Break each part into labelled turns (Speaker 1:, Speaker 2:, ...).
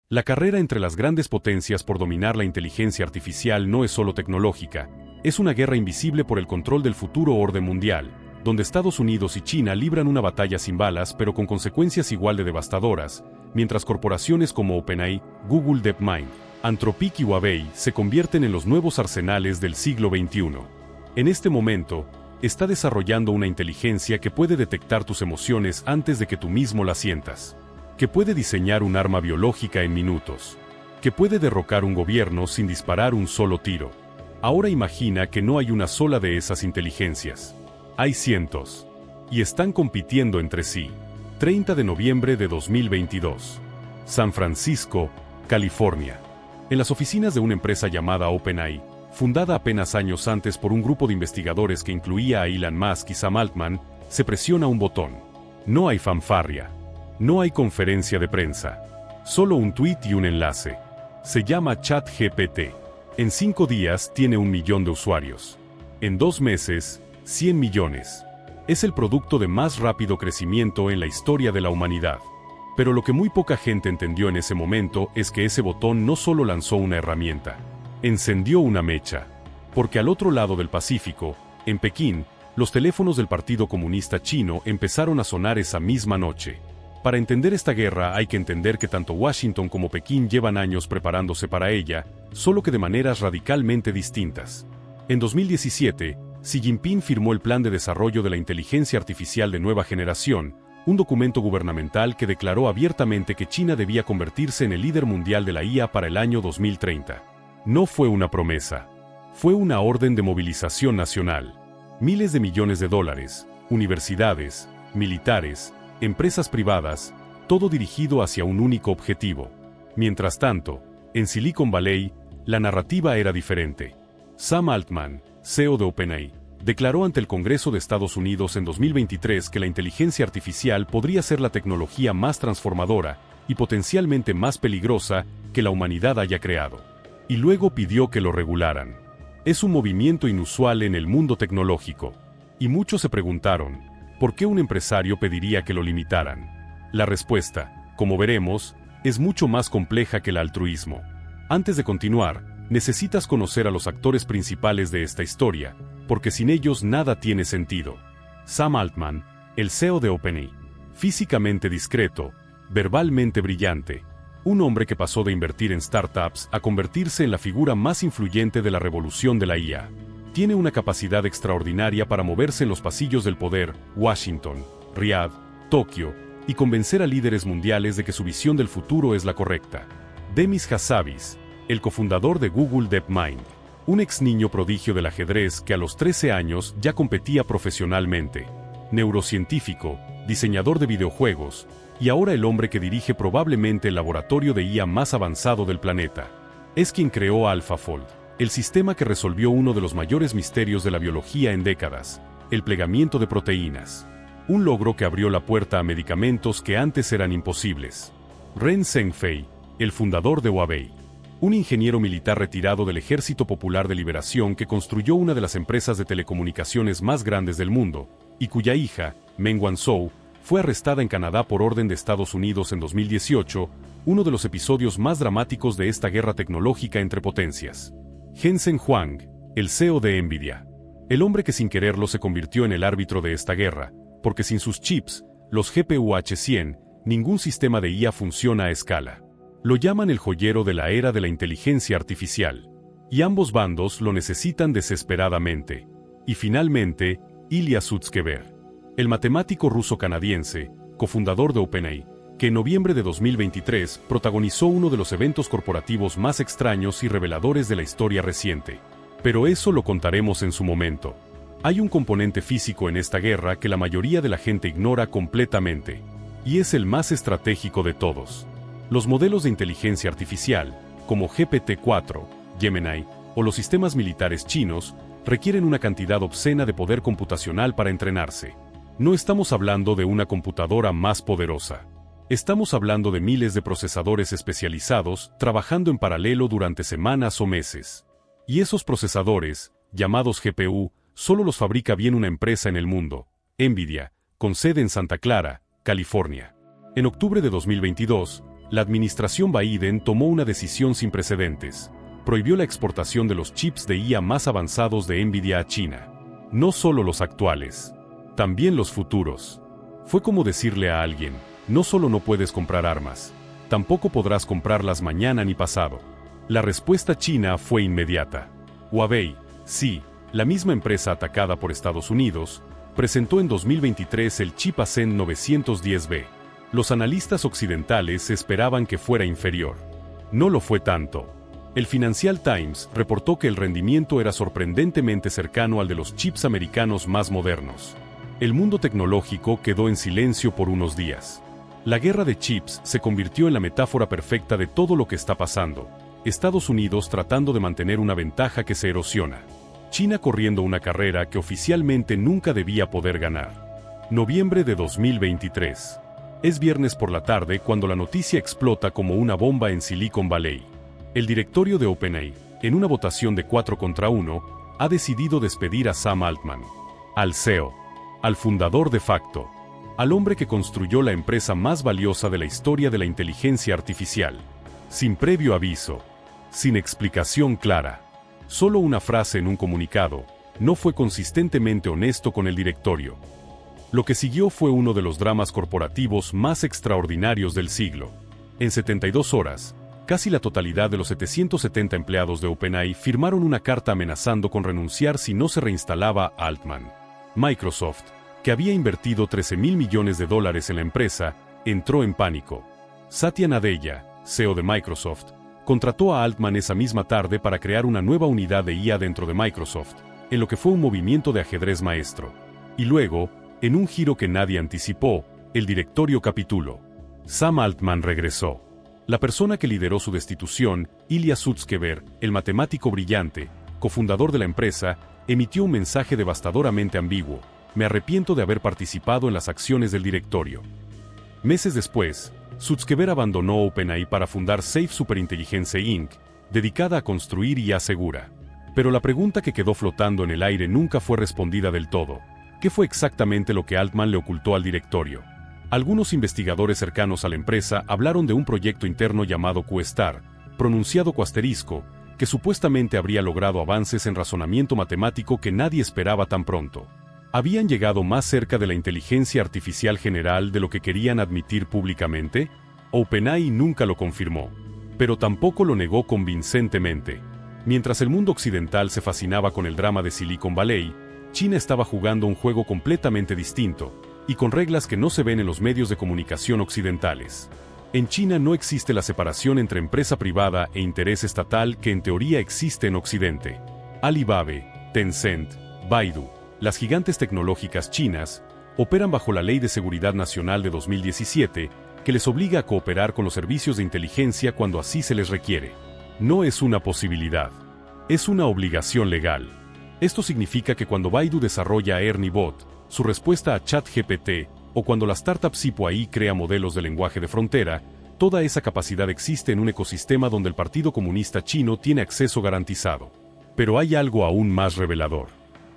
Speaker 1: La carrera entre las grandes potencias por dominar la inteligencia artificial no es solo tecnológica, es una guerra invisible por el control del futuro orden mundial, donde Estados Unidos y China libran una batalla sin balas pero con consecuencias igual de devastadoras, mientras corporaciones como OpenAI, Google DeepMind, Anthropic y Huawei se convierten en los nuevos arsenales del siglo XXI. En este momento, está desarrollando una inteligencia que puede detectar tus emociones antes de que tú mismo las sientas, que puede diseñar un arma biológica en minutos, que puede derrocar un gobierno sin disparar un solo tiro. Ahora imagina que no hay una sola de esas inteligencias. Hay cientos. Y están compitiendo entre sí. 30 de noviembre de 2022. San Francisco, California. En las oficinas de una empresa llamada OpenAI, fundada apenas años antes por un grupo de investigadores que incluía a Elon Musk y Sam Altman, se presiona un botón. No hay fanfarria. No hay conferencia de prensa. Solo un tweet y un enlace. Se llama ChatGPT. En 5 días tiene 1 millón de usuarios. En 2 meses, 100 millones. Es el producto de más rápido crecimiento en la historia de la humanidad. Pero lo que muy poca gente entendió en ese momento es que ese botón no solo lanzó una herramienta, encendió una mecha. Porque al otro lado del Pacífico, en Pekín, los teléfonos del Partido Comunista Chino empezaron a sonar esa misma noche. Para entender esta guerra hay que entender que tanto Washington como Pekín llevan años preparándose para ella, solo que de maneras radicalmente distintas. En 2017, Xi Jinping firmó el Plan de Desarrollo de la Inteligencia Artificial de Nueva Generación, un documento gubernamental que declaró abiertamente que China debía convertirse en el líder mundial de la IA para el año 2030. No fue una promesa. Fue una orden de movilización nacional. Miles de millones de dólares, universidades, militares, empresas privadas, todo dirigido hacia un único objetivo. Mientras tanto, en Silicon Valley, la narrativa era diferente. Sam Altman, CEO de OpenAI, declaró ante el Congreso de Estados Unidos en 2023 que la inteligencia artificial podría ser la tecnología más transformadora y potencialmente más peligrosa que la humanidad haya creado. Y luego pidió que lo regularan. Es un movimiento inusual en el mundo tecnológico. Y muchos se preguntaron, ¿por qué un empresario pediría que lo limitaran? La respuesta, como veremos, es mucho más compleja que el altruismo. Antes de continuar, necesitas conocer a los actores principales de esta historia, porque sin ellos nada tiene sentido. Sam Altman, el CEO de OpenAI, físicamente discreto, verbalmente brillante, un hombre que pasó de invertir en startups a convertirse en la figura más influyente de la revolución de la IA. Tiene una capacidad extraordinaria para moverse en los pasillos del poder, Washington, Riad, Tokio, y convencer a líderes mundiales de que su visión del futuro es la correcta. Demis Hassabis, el cofundador de Google DeepMind, un ex niño prodigio del ajedrez que a los 13 años ya competía profesionalmente, neurocientífico, diseñador de videojuegos, y ahora el hombre que dirige probablemente el laboratorio de IA más avanzado del planeta. Es quien creó AlphaFold, el sistema que resolvió uno de los mayores misterios de la biología en décadas, el plegamiento de proteínas. Un logro que abrió la puerta a medicamentos que antes eran imposibles. Ren Zhengfei, el fundador de Huawei, un ingeniero militar retirado del Ejército Popular de Liberación que construyó una de las empresas de telecomunicaciones más grandes del mundo, y cuya hija, Meng Wanzhou, fue arrestada en Canadá por orden de Estados Unidos en 2018, uno de los episodios más dramáticos de esta guerra tecnológica entre potencias. Jensen Huang, el CEO de Nvidia, el hombre que sin quererlo se convirtió en el árbitro de esta guerra, porque sin sus chips, los GPU H100, ningún sistema de IA funciona a escala. Lo llaman el joyero de la era de la inteligencia artificial. Y ambos bandos lo necesitan desesperadamente. Y finalmente, Ilya Sutskever, el matemático ruso-canadiense, cofundador de OpenAI, que en noviembre de 2023 protagonizó uno de los eventos corporativos más extraños y reveladores de la historia reciente. Pero eso lo contaremos en su momento. Hay un componente físico en esta guerra que la mayoría de la gente ignora completamente. Y es el más estratégico de todos. Los modelos de inteligencia artificial, como GPT-4, Gemini, o los sistemas militares chinos, requieren una cantidad obscena de poder computacional para entrenarse. No estamos hablando de una computadora más poderosa. Estamos hablando de miles de procesadores especializados trabajando en paralelo durante semanas o meses. Y esos procesadores, llamados GPU, solo los fabrica bien una empresa en el mundo, Nvidia, con sede en Santa Clara, California. En octubre de 2022, La administración Biden tomó una decisión sin precedentes. Prohibió la exportación de los chips de IA más avanzados de Nvidia a China. No solo los actuales, también los futuros. Fue como decirle a alguien, no solo no puedes comprar armas, tampoco podrás comprarlas mañana ni pasado. La respuesta china fue inmediata. Huawei, sí, la misma empresa atacada por Estados Unidos, presentó en 2023 el chip Ascend 910B. Los analistas occidentales esperaban que fuera inferior. No lo fue tanto. El Financial Times reportó que el rendimiento era sorprendentemente cercano al de los chips americanos más modernos. El mundo tecnológico quedó en silencio por unos días. La guerra de chips se convirtió en la metáfora perfecta de todo lo que está pasando. Estados Unidos tratando de mantener una ventaja que se erosiona. China corriendo una carrera que oficialmente nunca debía poder ganar. Noviembre de 2023. Es viernes por la tarde cuando la noticia explota como una bomba en Silicon Valley. El directorio de OpenAI, en una votación de 4 contra 1, ha decidido despedir a Sam Altman, al CEO, al fundador de facto, al hombre que construyó la empresa más valiosa de la historia de la inteligencia artificial. Sin previo aviso, sin explicación clara, solo una frase en un comunicado, no fue consistentemente honesto con el directorio. Lo que siguió fue uno de los dramas corporativos más extraordinarios del siglo. En 72 horas, casi la totalidad de los 770 empleados de OpenAI firmaron una carta amenazando con renunciar si no se reinstalaba Altman. Microsoft, que había invertido $13.000 millones en la empresa, entró en pánico. Satya Nadella, CEO de Microsoft, contrató a Altman esa misma tarde para crear una nueva unidad de IA dentro de Microsoft, en lo que fue un movimiento de ajedrez maestro. Y luego, en un giro que nadie anticipó, el directorio capituló. Sam Altman regresó. La persona que lideró su destitución, Ilya Sutskever, el matemático brillante, cofundador de la empresa, emitió un mensaje devastadoramente ambiguo: me arrepiento de haber participado en las acciones del directorio. Meses después, Sutskever abandonó OpenAI para fundar Safe Superintelligence Inc., dedicada a construir IA segura. Pero la pregunta que quedó flotando en el aire nunca fue respondida del todo. ¿Qué fue exactamente lo que Altman le ocultó al directorio? Algunos investigadores cercanos a la empresa hablaron de un proyecto interno llamado QStar, pronunciado Quasterisco, que supuestamente habría logrado avances en razonamiento matemático que nadie esperaba tan pronto. ¿Habían llegado más cerca de la inteligencia artificial general de lo que querían admitir públicamente? OpenAI nunca lo confirmó, pero tampoco lo negó convincentemente. Mientras el mundo occidental se fascinaba con el drama de Silicon Valley, China estaba jugando un juego completamente distinto, y con reglas que no se ven en los medios de comunicación occidentales. En China no existe la separación entre empresa privada e interés estatal que en teoría existe en Occidente. Alibaba, Tencent, Baidu, las gigantes tecnológicas chinas, operan bajo la Ley de Seguridad Nacional de 2017, que les obliga a cooperar con los servicios de inteligencia cuando así se les requiere. No es una posibilidad, es una obligación legal. Esto significa que cuando Baidu desarrolla Ernie Bot, su respuesta a ChatGPT, o cuando la startup Sipo.ai crea modelos de lenguaje de frontera, toda esa capacidad existe en un ecosistema donde el Partido Comunista Chino tiene acceso garantizado. Pero hay algo aún más revelador.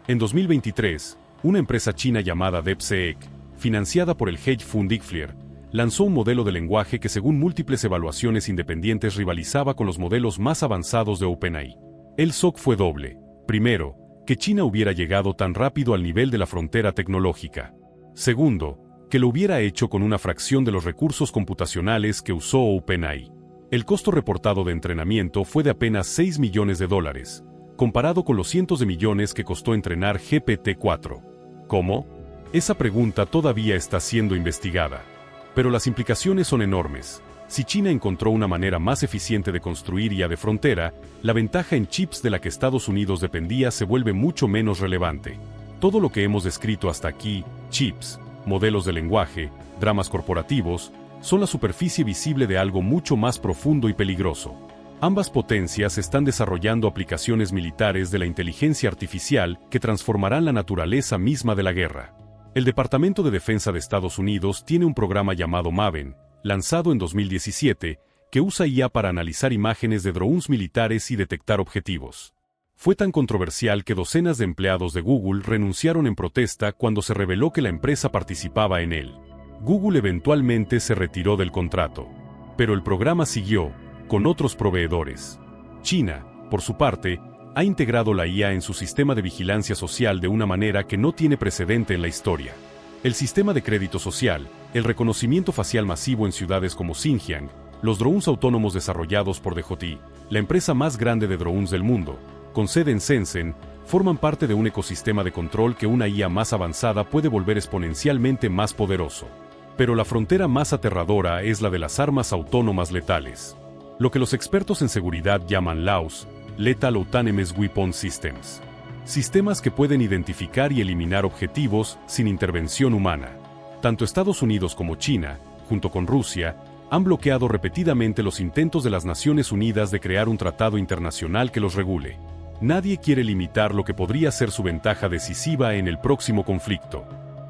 Speaker 1: En 2023, una empresa china llamada DeepSeek, financiada por el hedge fund Ichfleur, lanzó un modelo de lenguaje que según múltiples evaluaciones independientes rivalizaba con los modelos más avanzados de OpenAI. El shock fue doble. Primero, que China hubiera llegado tan rápido al nivel de la frontera tecnológica. Segundo, que lo hubiera hecho con una fracción de los recursos computacionales que usó OpenAI. El costo reportado de entrenamiento fue de apenas $6 millones, comparado con los cientos de millones que costó entrenar GPT-4. ¿Cómo? Esa pregunta todavía está siendo investigada. Pero las implicaciones son enormes. Si China encontró una manera más eficiente de construir IA de frontera, la ventaja en chips de la que Estados Unidos dependía se vuelve mucho menos relevante. Todo lo que hemos descrito hasta aquí, chips, modelos de lenguaje, dramas corporativos, son la superficie visible de algo mucho más profundo y peligroso. Ambas potencias están desarrollando aplicaciones militares de la inteligencia artificial que transformarán la naturaleza misma de la guerra. El Departamento de Defensa de Estados Unidos tiene un programa llamado Maven, lanzado en 2017, que usa IA para analizar imágenes de drones militares y detectar objetivos. Fue tan controversial que docenas de empleados de Google renunciaron en protesta cuando se reveló que la empresa participaba en él. Google eventualmente se retiró del contrato. Pero el programa siguió, con otros proveedores. China, por su parte, ha integrado la IA en su sistema de vigilancia social de una manera que no tiene precedente en la historia. El sistema de crédito social, el reconocimiento facial masivo en ciudades como Xinjiang, los drones autónomos desarrollados por DJI, la empresa más grande de drones del mundo, con sede en Shenzhen, forman parte de un ecosistema de control que una IA más avanzada puede volver exponencialmente más poderoso. Pero la frontera más aterradora es la de las armas autónomas letales. Lo que los expertos en seguridad llaman LAWS, Lethal Autonomous Weapon Systems. Sistemas que pueden identificar y eliminar objetivos sin intervención humana. Tanto Estados Unidos como China, junto con Rusia, han bloqueado repetidamente los intentos de las Naciones Unidas de crear un tratado internacional que los regule. Nadie quiere limitar lo que podría ser su ventaja decisiva en el próximo conflicto.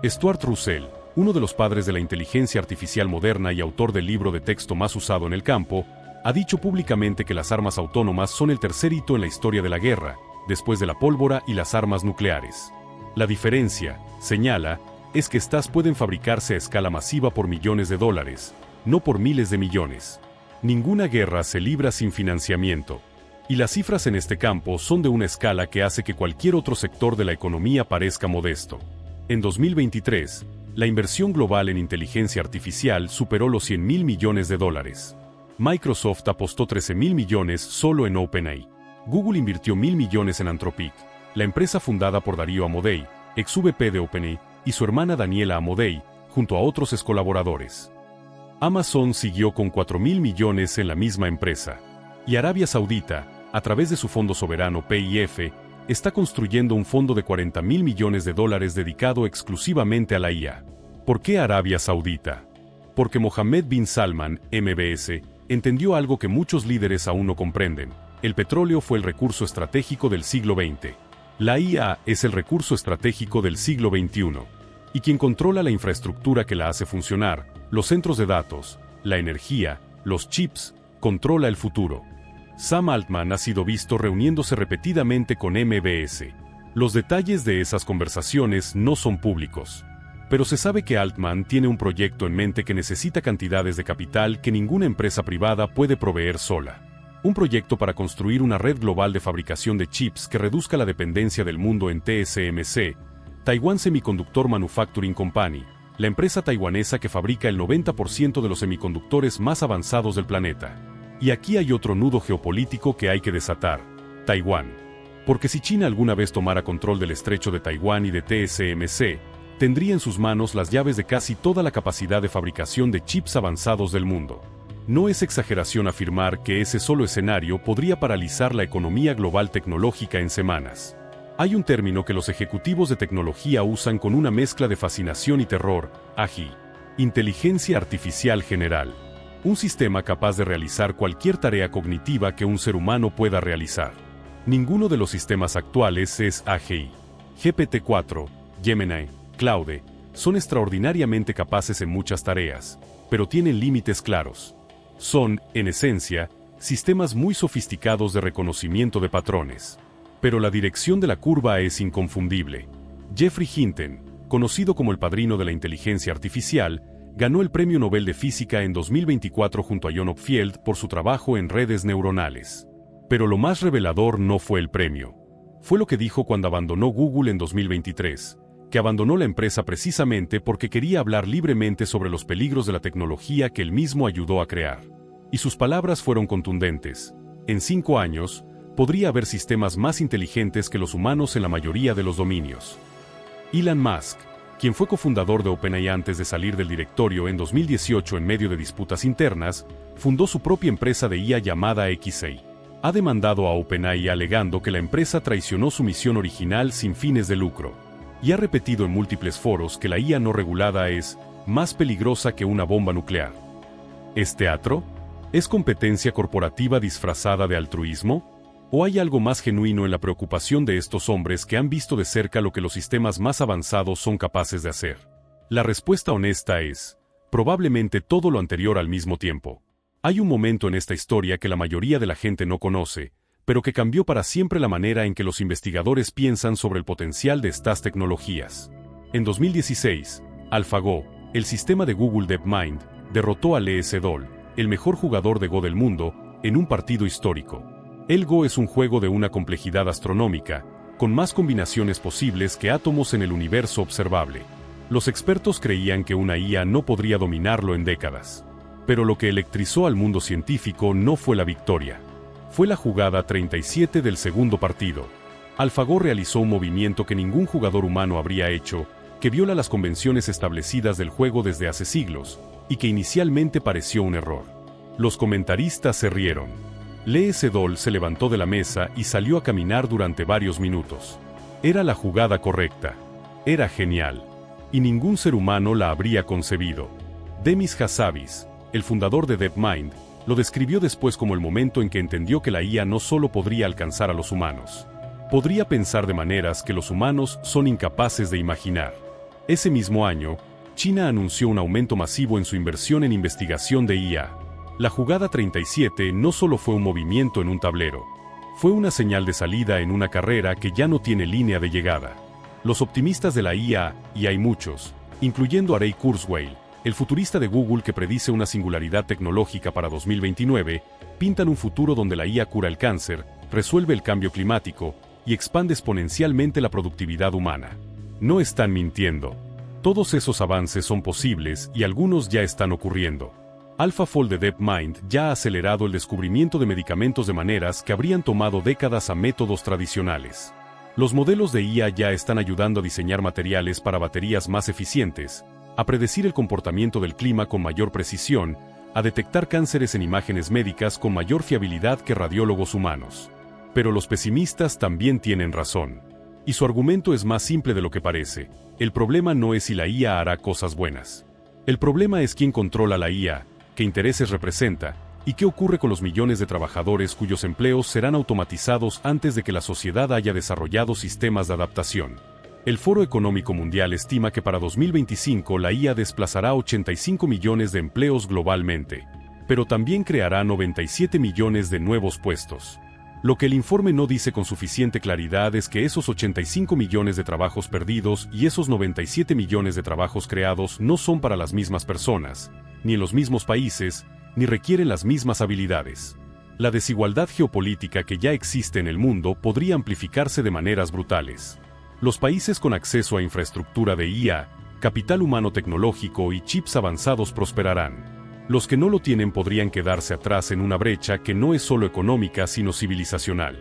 Speaker 1: Stuart Russell, uno de los padres de la inteligencia artificial moderna y autor del libro de texto más usado en el campo, ha dicho públicamente que las armas autónomas son el tercer hito en la historia de la guerra, después de la pólvora y las armas nucleares. La diferencia, señala, es que estas pueden fabricarse a escala masiva por millones de dólares, no por miles de millones. Ninguna guerra se libra sin financiamiento. Y las cifras en este campo son de una escala que hace que cualquier otro sector de la economía parezca modesto. En 2023, la inversión global en inteligencia artificial superó los $100.000 millones. Microsoft apostó $13.000 millones solo en OpenAI. Google invirtió $1.000 millones en Anthropic, la empresa fundada por Darío Amodei, ex-VP de OpenAI, y su hermana Daniela Amodei, junto a otros excolaboradores. Amazon siguió con $4.000 millones en la misma empresa. Y Arabia Saudita, a través de su fondo soberano PIF, está construyendo un fondo de $40.000 millones dedicado exclusivamente a la IA. ¿Por qué Arabia Saudita? Porque Mohammed bin Salman, MBS, entendió algo que muchos líderes aún no comprenden. El petróleo fue el recurso estratégico del siglo XX. La IA es el recurso estratégico del siglo XXI. Y quien controla la infraestructura que la hace funcionar, los centros de datos, la energía, los chips, controla el futuro. Sam Altman ha sido visto reuniéndose repetidamente con MBS. Los detalles de esas conversaciones no son públicos. Pero se sabe que Altman tiene un proyecto en mente que necesita cantidades de capital que ninguna empresa privada puede proveer sola. Un proyecto para construir una red global de fabricación de chips que reduzca la dependencia del mundo en TSMC, Taiwan Semiconductor Manufacturing Company, la empresa taiwanesa que fabrica el 90% de los semiconductores más avanzados del planeta. Y aquí hay otro nudo geopolítico que hay que desatar: Taiwán. Porque si China alguna vez tomara control del estrecho de Taiwán y de TSMC, tendría en sus manos las llaves de casi toda la capacidad de fabricación de chips avanzados del mundo. No es exageración afirmar que ese solo escenario podría paralizar la economía global tecnológica en semanas. Hay un término que los ejecutivos de tecnología usan con una mezcla de fascinación y terror: AGI. Inteligencia Artificial General. Un sistema capaz de realizar cualquier tarea cognitiva que un ser humano pueda realizar. Ninguno de los sistemas actuales es AGI. GPT-4, Gemini, Claude, son extraordinariamente capaces en muchas tareas, pero tienen límites claros. Son, en esencia, sistemas muy sofisticados de reconocimiento de patrones. Pero la dirección de la curva es inconfundible. Geoffrey Hinton, conocido como el padrino de la inteligencia artificial, ganó el Premio Nobel de Física en 2024 junto a John Opfield por su trabajo en redes neuronales. Pero lo más revelador no fue el premio. Fue lo que dijo cuando abandonó Google en 2023. Que abandonó la empresa precisamente porque quería hablar libremente sobre los peligros de la tecnología que él mismo ayudó a crear. Y sus palabras fueron contundentes: en 5 años, podría haber sistemas más inteligentes que los humanos en la mayoría de los dominios. Elon Musk, quien fue cofundador de OpenAI antes de salir del directorio en 2018 en medio de disputas internas, fundó su propia empresa de IA llamada xAI. Ha demandado a OpenAI alegando que la empresa traicionó su misión original sin fines de lucro. Y ha repetido en múltiples foros que la IA no regulada es más peligrosa que una bomba nuclear. ¿Es teatro? ¿Es competencia corporativa disfrazada de altruismo? ¿O hay algo más genuino en la preocupación de estos hombres que han visto de cerca lo que los sistemas más avanzados son capaces de hacer? La respuesta honesta es, probablemente todo lo anterior al mismo tiempo. Hay un momento en esta historia que la mayoría de la gente no conoce, pero que cambió para siempre la manera en que los investigadores piensan sobre el potencial de estas tecnologías. En 2016, AlphaGo, el sistema de Google DeepMind, derrotó a LSDOL, el mejor jugador de Go del mundo, en un partido histórico. El Go es un juego de una complejidad astronómica, con más combinaciones posibles que átomos en el universo observable. Los expertos creían que una IA no podría dominarlo en décadas. Pero lo que electrizó al mundo científico no fue la victoria. Fue la jugada 37 del segundo partido. AlphaGo realizó un movimiento que ningún jugador humano habría hecho, que viola las convenciones establecidas del juego desde hace siglos, y que inicialmente pareció un error. Los comentaristas se rieron. Lee Sedol se levantó de la mesa y salió a caminar durante varios minutos. Era la jugada correcta. Era genial. Y ningún ser humano la habría concebido. Demis Hassabis, el fundador de DeepMind, lo describió después como el momento en que entendió que la IA no solo podría alcanzar a los humanos. Podría pensar de maneras que los humanos son incapaces de imaginar. Ese mismo año, China anunció un aumento masivo en su inversión en investigación de IA. La jugada 37 no solo fue un movimiento en un tablero. Fue una señal de salida en una carrera que ya no tiene línea de llegada. Los optimistas de la IA, y hay muchos, incluyendo a Ray Kurzweil, el futurista de Google que predice una singularidad tecnológica para 2029, pintan un futuro donde la IA cura el cáncer, resuelve el cambio climático y expande exponencialmente la productividad humana. No están mintiendo. Todos esos avances son posibles y algunos ya están ocurriendo. AlphaFold de DeepMind ya ha acelerado el descubrimiento de medicamentos de maneras que habrían tomado décadas a métodos tradicionales. Los modelos de IA ya están ayudando a diseñar materiales para baterías más eficientes, a predecir el comportamiento del clima con mayor precisión, a detectar cánceres en imágenes médicas con mayor fiabilidad que radiólogos humanos. Pero los pesimistas también tienen razón. Y su argumento es más simple de lo que parece. El problema no es si la IA hará cosas buenas. El problema es quién controla la IA, qué intereses representa, y qué ocurre con los millones de trabajadores cuyos empleos serán automatizados antes de que la sociedad haya desarrollado sistemas de adaptación. El Foro Económico Mundial estima que para 2025 la IA desplazará 85 millones de empleos globalmente, pero también creará 97 millones de nuevos puestos. Lo que el informe no dice con suficiente claridad es que esos 85 millones de trabajos perdidos y esos 97 millones de trabajos creados no son para las mismas personas, ni en los mismos países, ni requieren las mismas habilidades. La desigualdad geopolítica que ya existe en el mundo podría amplificarse de maneras brutales. Los países con acceso a infraestructura de IA, capital humano tecnológico y chips avanzados prosperarán. Los que no lo tienen podrían quedarse atrás en una brecha que no es solo económica sino civilizacional.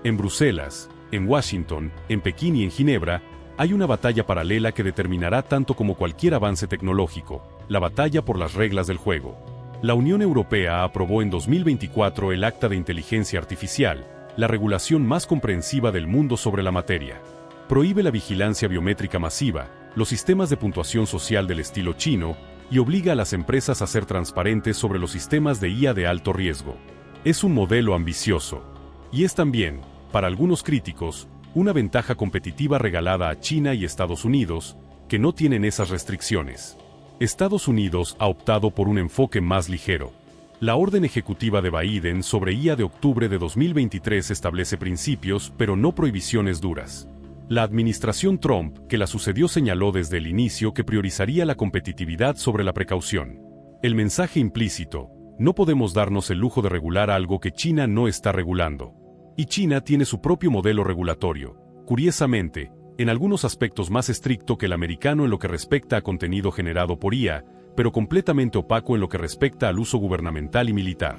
Speaker 1: En Bruselas, en Washington, en Pekín y en Ginebra, hay una batalla paralela que determinará tanto como cualquier avance tecnológico, la batalla por las reglas del juego. La Unión Europea aprobó en 2024 el Acta de Inteligencia Artificial, la regulación más comprensiva del mundo sobre la materia. Prohíbe la vigilancia biométrica masiva, los sistemas de puntuación social del estilo chino, y obliga a las empresas a ser transparentes sobre los sistemas de IA de alto riesgo. Es un modelo ambicioso. Y es también, para algunos críticos, una ventaja competitiva regalada a China y Estados Unidos, que no tienen esas restricciones. Estados Unidos ha optado por un enfoque más ligero. La orden ejecutiva de Biden sobre IA de octubre de 2023 establece principios, pero no prohibiciones duras. La administración Trump, que la sucedió, señaló desde el inicio que priorizaría la competitividad sobre la precaución. El mensaje implícito: no podemos darnos el lujo de regular algo que China no está regulando. Y China tiene su propio modelo regulatorio, curiosamente, en algunos aspectos más estricto que el americano en lo que respecta a contenido generado por IA, pero completamente opaco en lo que respecta al uso gubernamental y militar.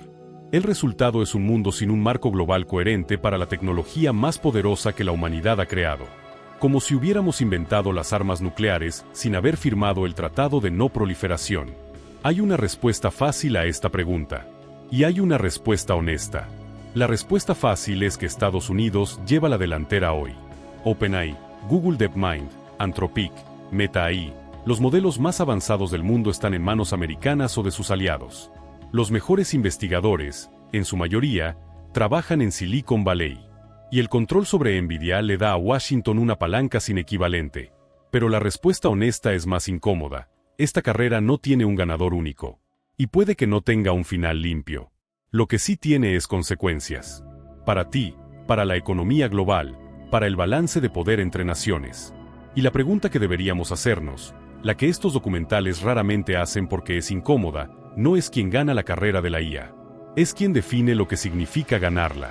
Speaker 1: El resultado es un mundo sin un marco global coherente para la tecnología más poderosa que la humanidad ha creado. Como si hubiéramos inventado las armas nucleares sin haber firmado el Tratado de No Proliferación. Hay una respuesta fácil a esta pregunta. Y hay una respuesta honesta. La respuesta fácil es que Estados Unidos lleva la delantera hoy. OpenAI, Google DeepMind, Anthropic, Meta AI, los modelos más avanzados del mundo están en manos americanas o de sus aliados. Los mejores investigadores, en su mayoría, trabajan en Silicon Valley. Y el control sobre Nvidia le da a Washington una palanca sin equivalente. Pero la respuesta honesta es más incómoda. Esta carrera no tiene un ganador único. Y puede que no tenga un final limpio. Lo que sí tiene es consecuencias. Para ti, para la economía global, para el balance de poder entre naciones. Y la pregunta que deberíamos hacernos, la que estos documentales raramente hacen porque es incómoda, no es quien gana la carrera de la IA. Es quien define lo que significa ganarla.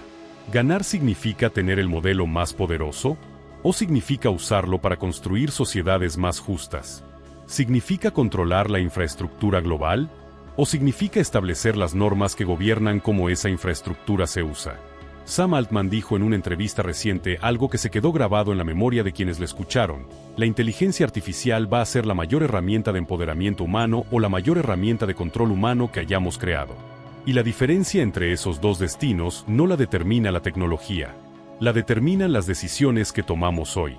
Speaker 1: ¿Ganar significa tener el modelo más poderoso? ¿O significa usarlo para construir sociedades más justas? ¿Significa controlar la infraestructura global? ¿O significa establecer las normas que gobiernan cómo esa infraestructura se usa? Sam Altman dijo en una entrevista reciente algo que se quedó grabado en la memoria de quienes le escucharon: la inteligencia artificial va a ser la mayor herramienta de empoderamiento humano o la mayor herramienta de control humano que hayamos creado. Y la diferencia entre esos dos destinos no la determina la tecnología, la determinan las decisiones que tomamos hoy.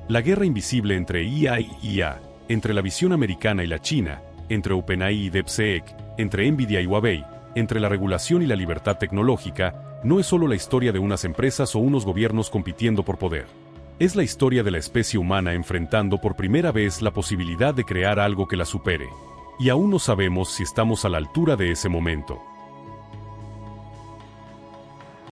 Speaker 1: La guerra invisible entre IA y IA, entre la visión americana y la china, entre OpenAI y DeepSeek, entre Nvidia y Huawei, entre la regulación y la libertad tecnológica, no es solo la historia de unas empresas o unos gobiernos compitiendo por poder. Es la historia de la especie humana enfrentando por primera vez la posibilidad de crear algo que la supere. Y aún no sabemos si estamos a la altura de ese momento.